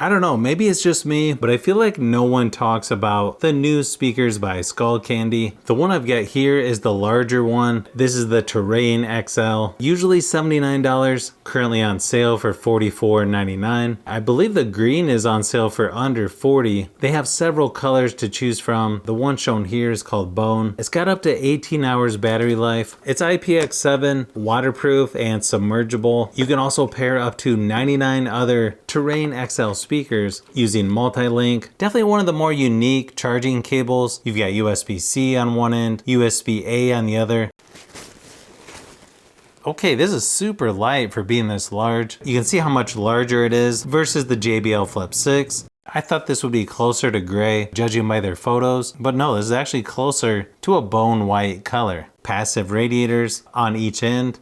I don't know, maybe it's just me, but I feel like no one talks about the new speakers by Skullcandy. The one I've got here is the larger one. This is the Terrain XL, usually $79, currently on sale for $44.99. I believe the green is on sale for under $40. They have several colors to choose from. The one shown here is called Bone. It's got up to 18 hours battery life. It's IPX7, waterproof, and submergible. You can also pair up to 99 other Terrain XL speakers using multi-link. Definitely one of the more unique charging cables. You've got USB-C on one end, USB-A on the other. Okay, this is super light for being this large. You can see how much larger it is versus the JBL Flip 6. I thought this would be closer to gray, judging by their photos, but no, this is actually closer to a bone white color. Passive radiators on each end.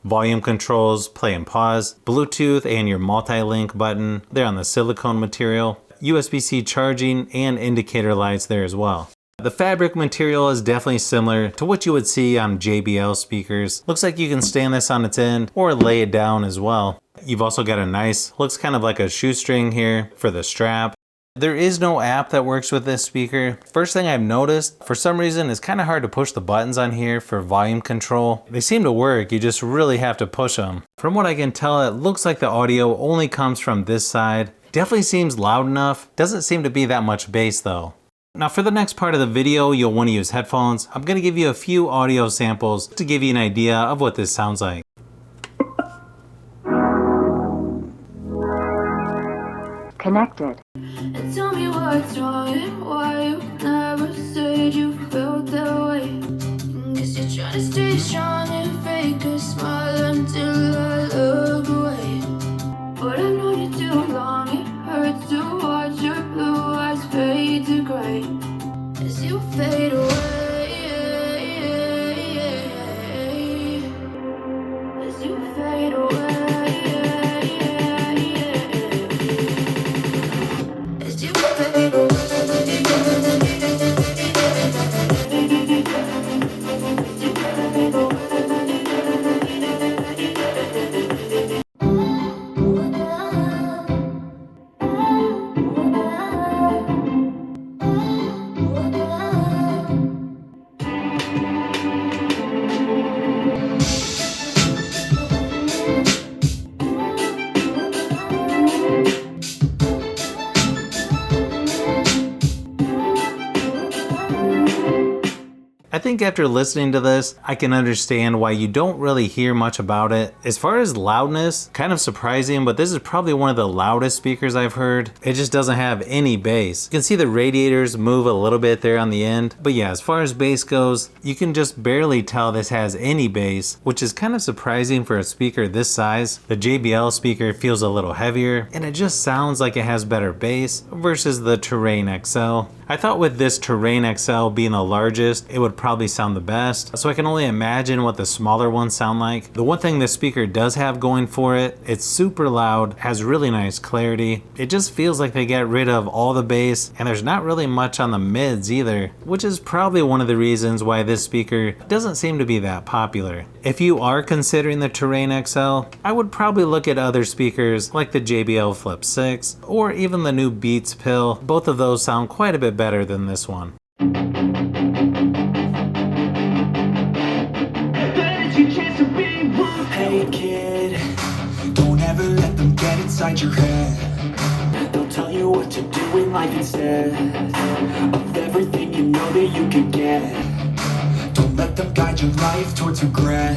Volume controls, play and pause, Bluetooth and your multi-link button. They're on the silicone material. USB-C charging and indicator lights there as well. The fabric material is definitely similar to what you would see on JBL speakers. Looks like you can stand this on its end or lay it down as well. You've also got a nice, looks kind of like a shoestring here for the strap. There is no app that works with this speaker. First thing I've noticed, for some reason, it's kind of hard to push the buttons on here for volume control. They seem to work, you just really have to push them. From what I can tell, it looks like the audio only comes from this side. Definitely seems loud enough. Doesn't seem to be that much bass though. Now for the next part of the video, you'll want to use headphones. I'm going to give you a few audio samples to give you an idea of what this sounds like. Connected. And tell me what's wrong and why you never said you felt that way. Guess you're trying to stay strong and fake a smile until I look away. But I've known you too long, it hurts to watch your blue eyes fade to gray as you fade away. As you fade away. I think after listening to this, I can understand why you don't really hear much about it. As far as loudness, kind of surprising, but this is probably one of the loudest speakers I've heard. It just doesn't have any bass. You can see the radiators move a little bit there on the end. But yeah, as far as bass goes, you can just barely tell this has any bass, which is kind of surprising for a speaker this size. The JBL speaker feels a little heavier, and it just sounds like it has better bass versus the Terrain XL. I thought with this Terrain XL being the largest, it would probably sound the best. So I can only imagine what the smaller ones sound like. The one thing this speaker does have going for it, it's super loud, has really nice clarity. It just feels like they get rid of all the bass, and there's not really much on the mids either, which is probably one of the reasons why this speaker doesn't seem to be that popular. If you are considering the Terrain XL, I would probably look at other speakers like the JBL Flip 6 or even the new Beats Pill. Both of those sound quite a bit better than this one. Hey kid, don't ever let them get inside your head. They'll tell you what to do in life instead of everything you know that you could get. Don't let them guide your life towards regret.